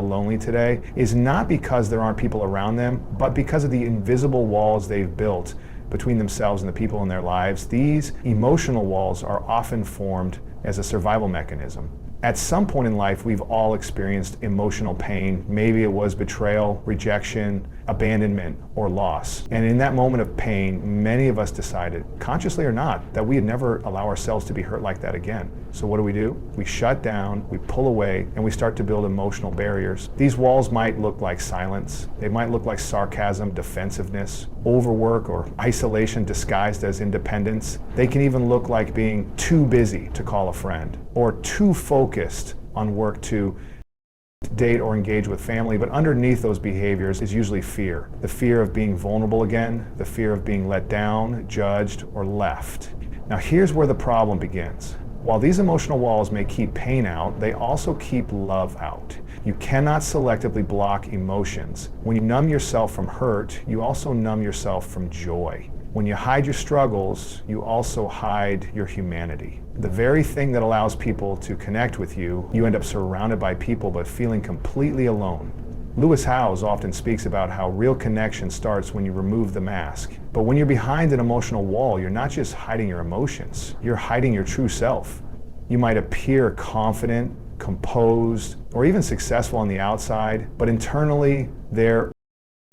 lonely today is not because there aren't people around them, but because of the invisible walls they've built between themselves and the people in their lives. These emotional walls are often formed as a survival mechanism. At some point in life, we've all experienced emotional pain. Maybe it was betrayal, rejection, abandonment, or loss. And in that moment of pain, many of us decided, consciously or not, that we'd never allow ourselves to be hurt like that again. So what do? We shut down, we pull away, and we start to build emotional barriers. These walls might look like silence. They might look like sarcasm, defensiveness, overwork, or isolation disguised as independence. They can even look like being too busy to call a friend, or too focused on work to date or engage with family. But underneath those behaviors is usually fear. The fear of being vulnerable again, the fear of being let down, judged, or left. Now here's where the problem begins. While these emotional walls may keep pain out, they also keep love out. You cannot selectively block emotions. When you numb yourself from hurt, you also numb yourself from joy. When you hide your struggles, you also hide your humanity. The very thing that allows people to connect with you, you end up surrounded by people but feeling completely alone. Lewis Howes often speaks about how real connection starts when you remove the mask. But when you're behind an emotional wall, you're not just hiding your emotions, you're hiding your true self. You might appear confident, composed, or even successful on the outside, but internally they're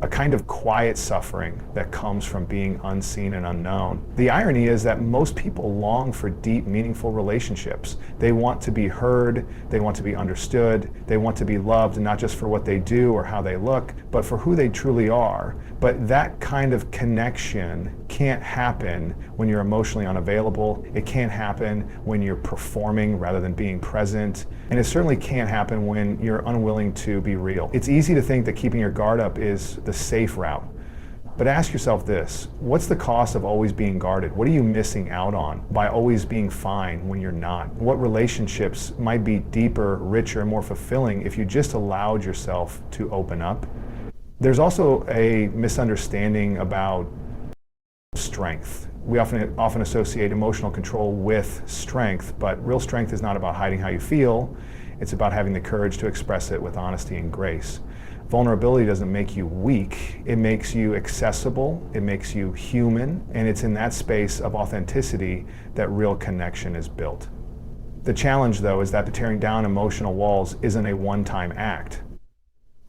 a kind of quiet suffering that comes from being unseen and unknown. The irony is that most people long for deep, meaningful relationships. They want to be heard, they want to be understood, they want to be loved, not just for what they do or how they look, but for who they truly are. But that kind of connection can't happen when you're emotionally unavailable. It can't happen when you're performing rather than being present. And it certainly can't happen when you're unwilling to be real. It's easy to think that keeping your guard up is the safe route. But ask yourself this, what's the cost of always being guarded? What are you missing out on by always being fine when you're not? What relationships might be deeper, richer, and more fulfilling if you just allowed yourself to open up? There's also a misunderstanding about strength. We often associate emotional control with strength, but real strength is not about hiding how you feel. It's about having the courage to express it with honesty and grace. Vulnerability doesn't make you weak. It makes you accessible, it makes you human, and it's in that space of authenticity that real connection is built. The challenge, though, is that tearing down emotional walls isn't a one-time act.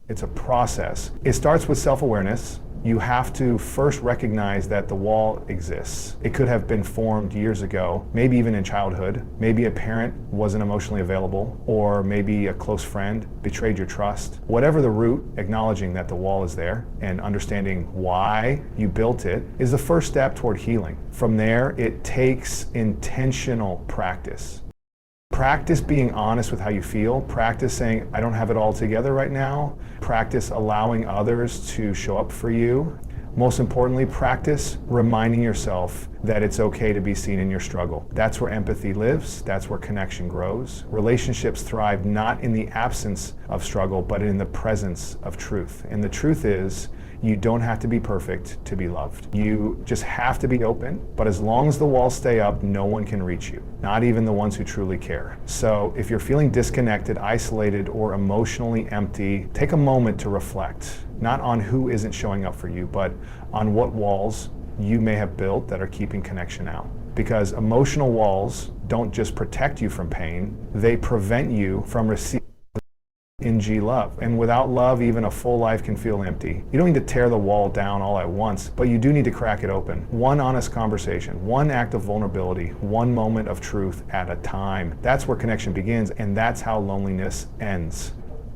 It's a process. It starts with self-awareness. You have to first recognize that the wall exists. It could have been formed years ago, maybe even in childhood. Maybe a parent wasn't emotionally available, or maybe a close friend betrayed your trust. Whatever the root, acknowledging that the wall is there and understanding why you built it is the first step toward healing. From there, it takes intentional practice. Practice being honest with how you feel. Practice saying, I don't have it all together right now. Practice allowing others to show up for you. Most importantly, practice reminding yourself that it's okay to be seen in your struggle. That's where empathy lives. That's where connection grows. Relationships thrive not in the absence of struggle, but in the presence of truth. And the truth is, you don't have to be perfect to be loved. You just have to be open, but as long as the walls stay up, no one can reach you, not even the ones who truly care. So if you're feeling disconnected, isolated, or emotionally empty, take a moment to reflect, not on who isn't showing up for you, but on what walls you may have built that are keeping connection out. Because emotional walls don't just protect you from pain, they prevent you from receiving love. And without love, even a full life can feel empty. You don't need to tear the wall down all at once, but you do need to crack it open. One honest conversation, one act of vulnerability, one moment of truth at a time. That's where connection begins, and that's how loneliness ends.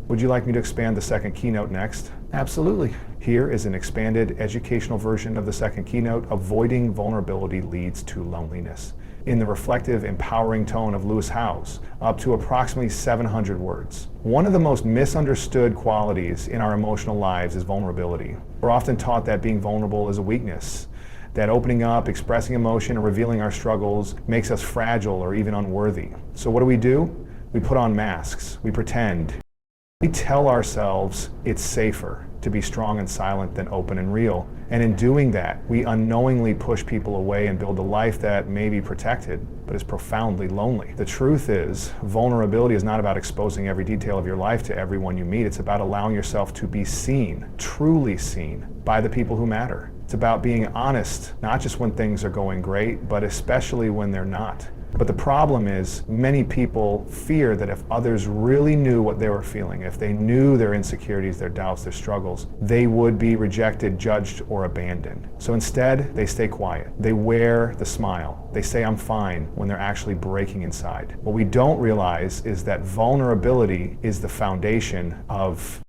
Would you like me to expand the second keynote next? Absolutely. Here is an expanded educational version of the second keynote, Avoiding Vulnerability Leads to Loneliness, in the reflective, empowering tone of Lewis Howes, up to approximately 700 words. One of the most misunderstood qualities in our emotional lives is vulnerability. We're often taught that being vulnerable is a weakness, that opening up, expressing emotion, and revealing our struggles makes us fragile or even unworthy. So what do? We put on masks, we pretend. We tell ourselves it's safer to be strong and silent than open and real. And in doing that, we unknowingly push people away and build a life that may be protected, but is profoundly lonely. The truth is, vulnerability is not about exposing every detail of your life to everyone you meet. It's about allowing yourself to be seen, truly seen, by the people who matter. It's about being honest, not just when things are going great, but especially when they're not. But the problem is, many people fear that if others really knew what they were feeling, if they knew their insecurities, their doubts, their struggles, they would be rejected, judged, or abandoned. So instead, they stay quiet. They wear the smile. They say, "I'm fine," when they're actually breaking inside. What we don't realize is that vulnerability is the foundation of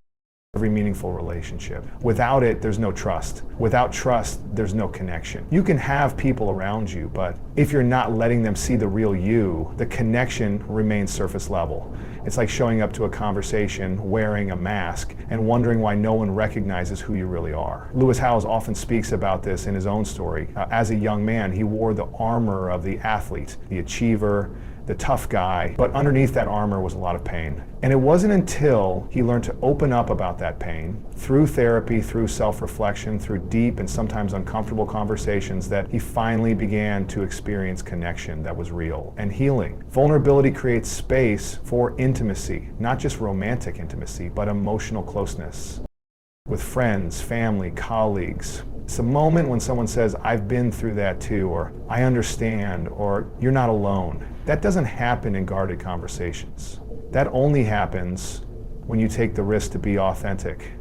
every meaningful relationship. Without it, there's no trust. Without trust, there's no connection. You can have people around you, but if you're not letting them see the real you, the connection remains surface level. It's like showing up to a conversation wearing a mask and wondering why no one recognizes who you really are. Lewis Howes often speaks about this in his own story. As a young man, he wore the armor of the athlete, the achiever, the tough guy, but underneath that armor was a lot of pain. And it wasn't until he learned to open up about that pain, through therapy, through self-reflection, through deep and sometimes uncomfortable conversations, that he finally began to experience connection that was real and healing. Vulnerability creates space for intimacy, not just romantic intimacy, but emotional closeness with friends, family, colleagues. It's a moment when someone says, "I've been through that too," or "I understand," or "You're not alone." That doesn't happen in guarded conversations. That only happens when you take the risk to be authentic.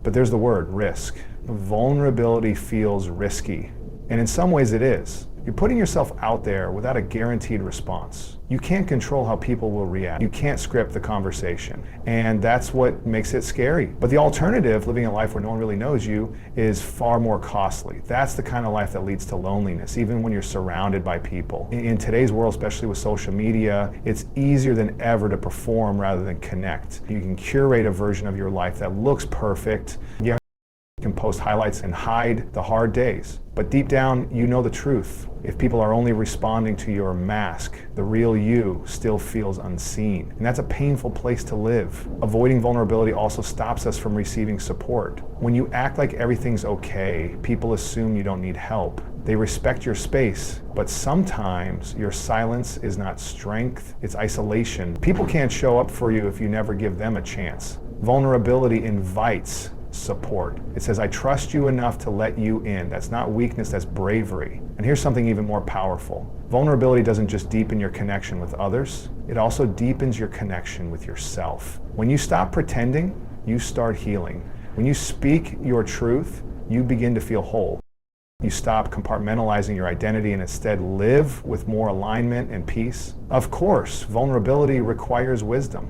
But there's the word, risk. Vulnerability feels risky. And in some ways it is. You're putting yourself out there without a guaranteed response. You can't control how people will react. You can't script the conversation. And that's what makes it scary. But the alternative, living a life where no one really knows you, is far more costly. That's the kind of life that leads to loneliness, even when you're surrounded by people. In today's world, especially with social media, it's easier than ever to perform rather than connect. You can curate a version of your life that looks perfect. You can post highlights and hide the hard days. But deep down, you know the truth. If people are only responding to your mask, the real you still feels unseen. And that's a painful place to live. Avoiding vulnerability also stops us from receiving support. When you act like everything's okay, people assume you don't need help. They respect your space, but sometimes your silence is not strength, it's isolation. People can't show up for you if you never give them a chance. Vulnerability invites support. It says, "I trust you enough to let you in." That's not weakness, that's bravery. And here's something even more powerful. Vulnerability doesn't just deepen your connection with others, it also deepens your connection with yourself. When you stop pretending, you start healing. When you speak your truth, you begin to feel whole. You stop compartmentalizing your identity and instead live with more alignment and peace. Of course, vulnerability requires wisdom.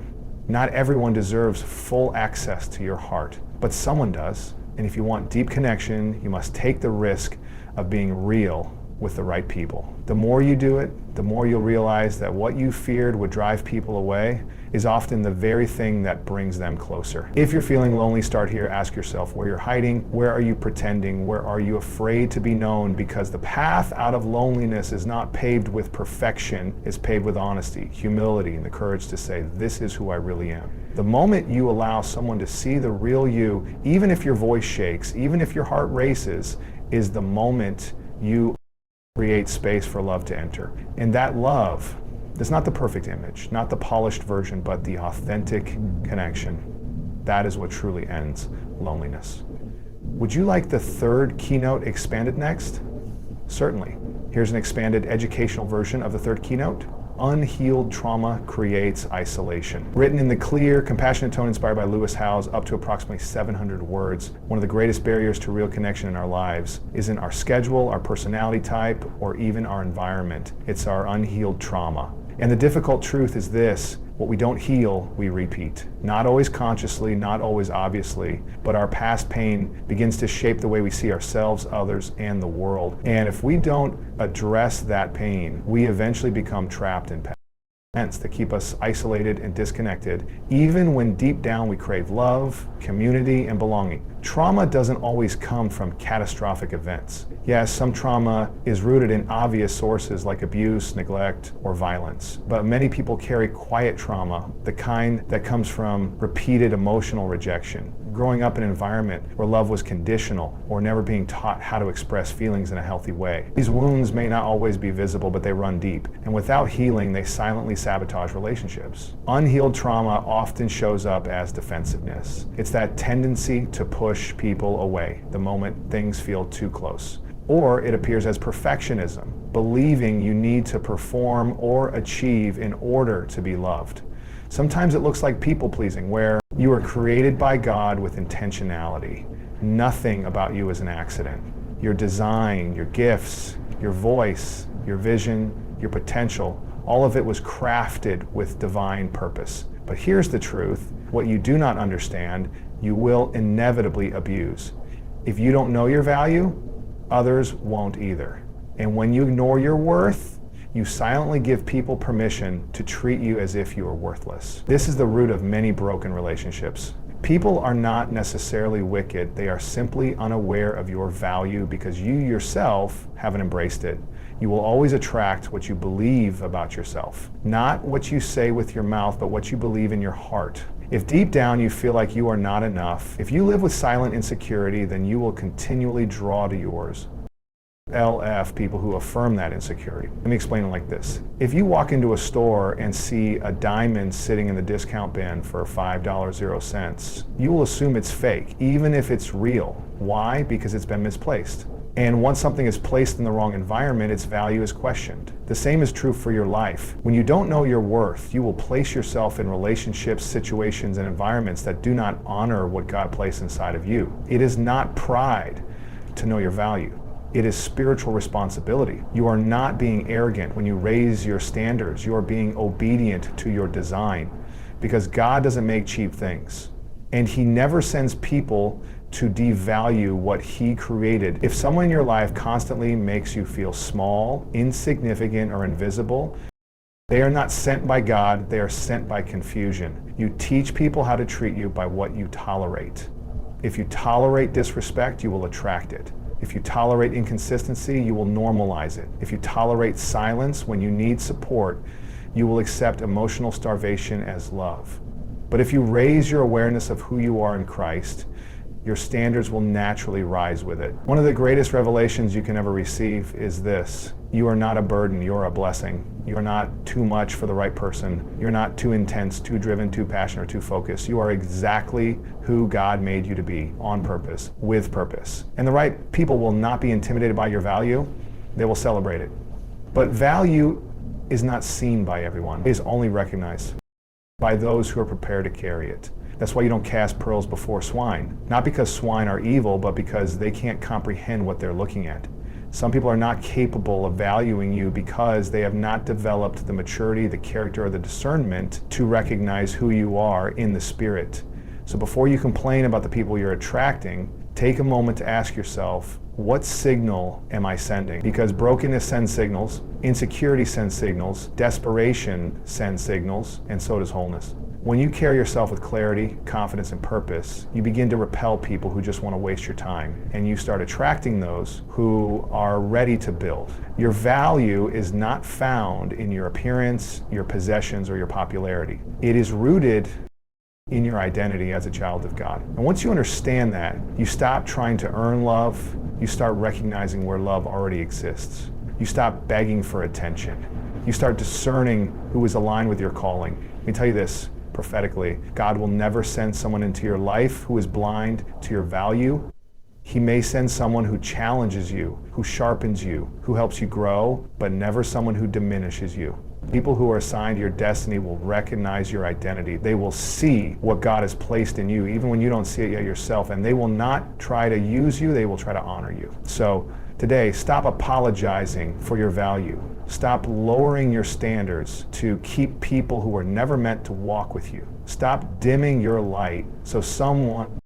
Not everyone deserves full access to your heart, but someone does. And if you want deep connection, you must take the risk of being real with the right people. The more you do it, the more you'll realize that what you feared would drive people away is often the very thing that brings them closer. If you're feeling lonely, start here. Ask yourself where you're hiding, where are you pretending, where are you afraid to be known? Because the path out of loneliness is not paved with perfection, it's paved with honesty, humility, and the courage to say, "This is who I really am." The moment you allow someone to see the real you, even if your voice shakes, even if your heart races, is the moment you create space for love to enter. And that love is not the perfect image, not the polished version, but the authentic connection. That is what truly ends loneliness. Would you like the third keynote expanded next? Certainly. Here's an expanded educational version of the third keynote. Unhealed trauma creates isolation. Written in the clear, compassionate tone inspired by Lewis Howes, up to approximately 700 words. One of the greatest barriers to real connection in our lives isn't our schedule, our personality type, or even our environment. It's our unhealed trauma. And the difficult truth is this: what we don't heal, we repeat. Not always consciously, not always obviously, but our past pain begins to shape the way we see ourselves, others, and the world. And if we don't address that pain, we eventually become trapped in patterns that keep us isolated and disconnected, even when deep down we crave love, community, and belonging. Trauma doesn't always come from catastrophic events. Yes, some trauma is rooted in obvious sources like abuse, neglect, or violence. But many people carry quiet trauma, the kind that comes from repeated emotional rejection, growing up in an environment where love was conditional or never being taught how to express feelings in a healthy way. These wounds may not always be visible, but they run deep. And without healing, they silently sabotage relationships. Unhealed trauma often shows up as defensiveness. It's that tendency to push people away the moment things feel too close. Or it appears as perfectionism, believing you need to perform or achieve in order to be loved. Sometimes it looks like people-pleasing, where you are created by God with intentionality. Nothing about you is an accident. Your design, your gifts, your voice, your vision, your potential, all of it was crafted with divine purpose. But here's the truth: what you do not understand, you will inevitably abuse. If you don't know your value, others won't either. And when you ignore your worth, you silently give people permission to treat you as if you are worthless. This is the root of many broken relationships. People are not necessarily wicked. They are simply unaware of your value because you yourself haven't embraced it. You will always attract what you believe about yourself. Not what you say with your mouth, but what you believe in your heart. If deep down you feel like you are not enough, if you live with silent insecurity, then you will continually draw to yours. LF people who affirm that insecurity. Let me explain it like this. If you walk into a store and see a diamond sitting in the discount bin for $5.00, you will assume it's fake, even if it's real. Why? Because it's been misplaced. And once something is placed in the wrong environment, its value is questioned. The same is true for your life. When you don't know your worth, you will place yourself in relationships, situations, and environments that do not honor what God placed inside of you. It is not pride to know your value. It is spiritual responsibility. You are not being arrogant when you raise your standards. You are being obedient to your design, because God doesn't make cheap things. And He never sends people to devalue what He created. If someone in your life constantly makes you feel small, insignificant, or invisible, they are not sent by God, they are sent by confusion. You teach people how to treat you by what you tolerate. If you tolerate disrespect, you will attract it. If you tolerate inconsistency, you will normalize it. If you tolerate silence when you need support, you will accept emotional starvation as love. But if you raise your awareness of who you are in Christ, your standards will naturally rise with it. One of the greatest revelations you can ever receive is this: you are not a burden, you're a blessing. You are not too much for the right person. You're not too intense, too driven, too passionate, or too focused. You are exactly who God made you to be, on purpose, with purpose. And the right people will not be intimidated by your value, they will celebrate it. But value is not seen by everyone. It is only recognized by those who are prepared to carry it. That's why you don't cast pearls before swine. Not because swine are evil, but because they can't comprehend what they're looking at. Some people are not capable of valuing you because they have not developed the maturity, the character, or the discernment to recognize who you are in the spirit. So before you complain about the people you're attracting, take a moment to ask yourself, what signal am I sending? Because brokenness sends signals, insecurity sends signals, desperation sends signals, and so does wholeness. When you carry yourself with clarity, confidence, and purpose, you begin to repel people who just want to waste your time, and you start attracting those who are ready to build. Your value is not found in your appearance, your possessions, or your popularity. It is rooted in your identity as a child of God. And once you understand that, you stop trying to earn love, you start recognizing where love already exists. You stop begging for attention. You start discerning who is aligned with your calling. Let me tell you this prophetically: God will never send someone into your life who is blind to your value. He may send someone who challenges you, who sharpens you, who helps you grow, but never someone who diminishes you. People who are assigned to your destiny will recognize your identity. They will see what God has placed in you, even when you don't see it yet yourself, and they will not try to use you, they will try to honor you. So today, stop apologizing for your value. Stop lowering your standards to keep people who were never meant to walk with you. Stop dimming your light so someone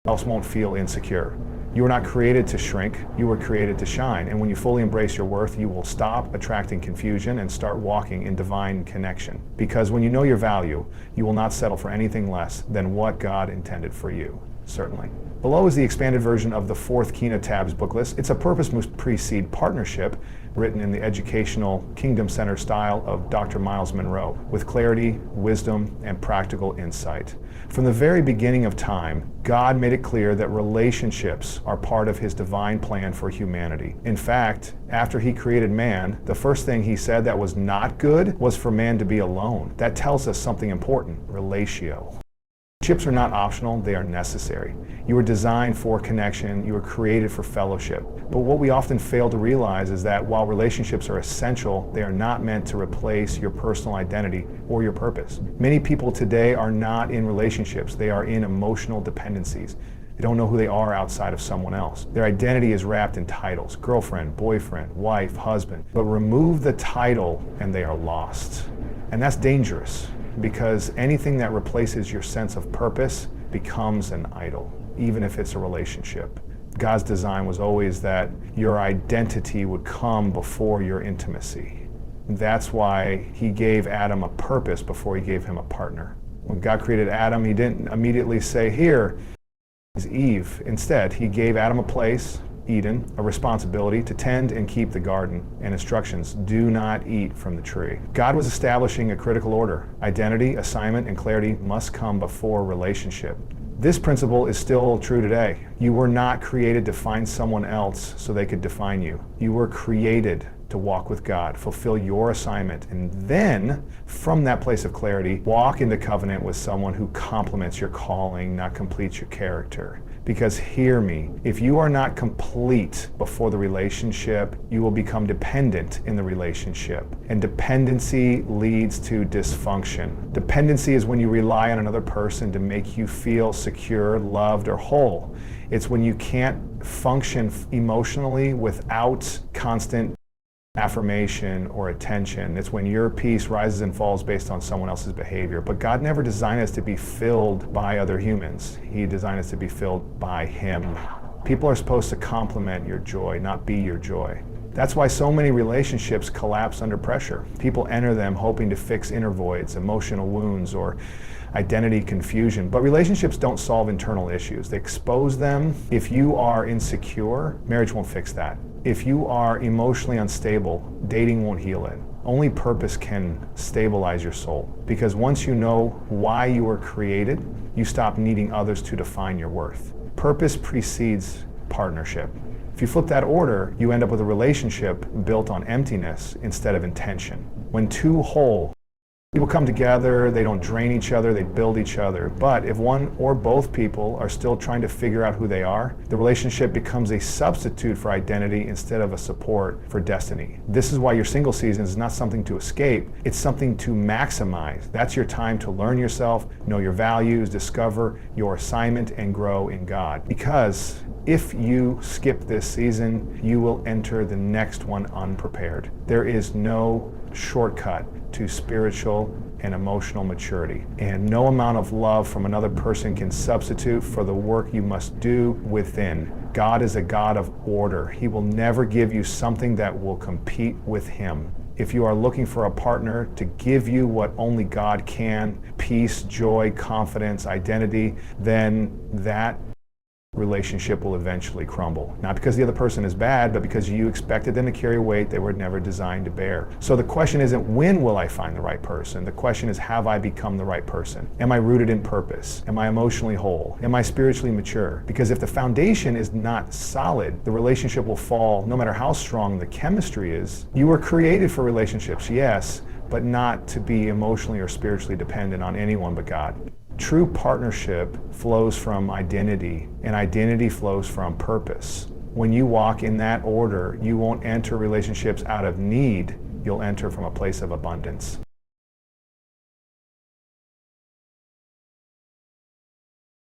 else won't feel insecure. You were not created to shrink, you were created to shine. And when you fully embrace your worth, you will stop attracting confusion and start walking in divine connection. Because when you know your value, you will not settle for anything less than what God intended for you. certainly. Below is the expanded version of the fourth Kina Tabs book list. It's a purpose must precede partnership, written in the educational kingdom center style of Dr. Miles Monroe, with clarity, wisdom, and practical insight. From the very beginning of time, God made it clear that relationships are part of his divine plan for humanity. In fact, after he created man, the first thing he said that was not good was for man to be alone. That tells us something important: relatio. Relationships are not optional, they are necessary. You were designed for connection, you were created for fellowship. But what we often fail to realize is that while relationships are essential, they are not meant to replace your personal identity or your purpose. Many people today are not in relationships, they are in emotional dependencies. They don't know who they are outside of someone else. Their identity is wrapped in titles: girlfriend, boyfriend, wife, husband. But remove the title and they are lost. And that's dangerous, because anything that replaces your sense of purpose becomes an idol, even if it's a relationship. God's design was always that your identity would come before your intimacy. That's why he gave Adam a purpose before he gave him a partner. When God created Adam, he didn't immediately say, "Here is Eve." Instead, he gave Adam a place, Eden, a responsibility to tend and keep the garden, and instructions: do not eat from the tree. God was establishing a critical order. Identity, assignment, and clarity must come before relationship. This principle is still true today. You were not created to find someone else so they could define you. You were created to walk with God, fulfill your assignment, and then, from that place of clarity, walk into covenant with someone who complements your calling, not completes your character. Because hear me, if you are not complete before the relationship, you will become dependent in the relationship. And dependency leads to dysfunction. Dependency is when you rely on another person to make you feel secure, loved, or whole. It's when you can't function emotionally without constant affirmation or attention. It's when your peace rises and falls based on someone else's behavior. But God never designed us to be filled by other humans. He designed us to be filled by him. People are supposed to complement your joy, not be your joy. That's why so many relationships collapse under pressure. People enter them hoping to fix inner voids, emotional wounds, or identity confusion. But relationships don't solve internal issues. They expose them. If you are insecure, marriage won't fix that. If you are emotionally unstable, dating won't heal it. Only purpose can stabilize your soul. Because once you know why you were created, you stop needing others to define your worth. Purpose precedes partnership. If you flip that order, you end up with a relationship built on emptiness instead of intention. When two whole people come together, they don't drain each other, they build each other. But if one or both people are still trying to figure out who they are, the relationship becomes a substitute for identity instead of a support for destiny. This is why your single season is not something to escape, it's something to maximize. That's your time to learn yourself, know your values, discover your assignment, and grow in God. Because if you skip this season, you will enter the next one unprepared. There is no shortcut to spiritual and emotional maturity. And no amount of love from another person can substitute for the work you must do within. God is a God of order. He will never give you something that will compete with him. If you are looking for a partner to give you what only God can, peace, joy, confidence, identity, then that relationship will eventually crumble. Not because the other person is bad, but because you expected them to carry a weight they were never designed to bear. So the question isn't when will I find the right person? The question is, have I become the right person? Am I rooted in purpose? Am I emotionally whole? Am I spiritually mature? Because if the foundation is not solid, the relationship will fall no matter how strong the chemistry is. You were created for relationships, yes, but not to be emotionally or spiritually dependent on anyone but God. True partnership flows from identity, and identity flows from purpose. When you walk in that order, you won't enter relationships out of need, you'll enter from a place of abundance.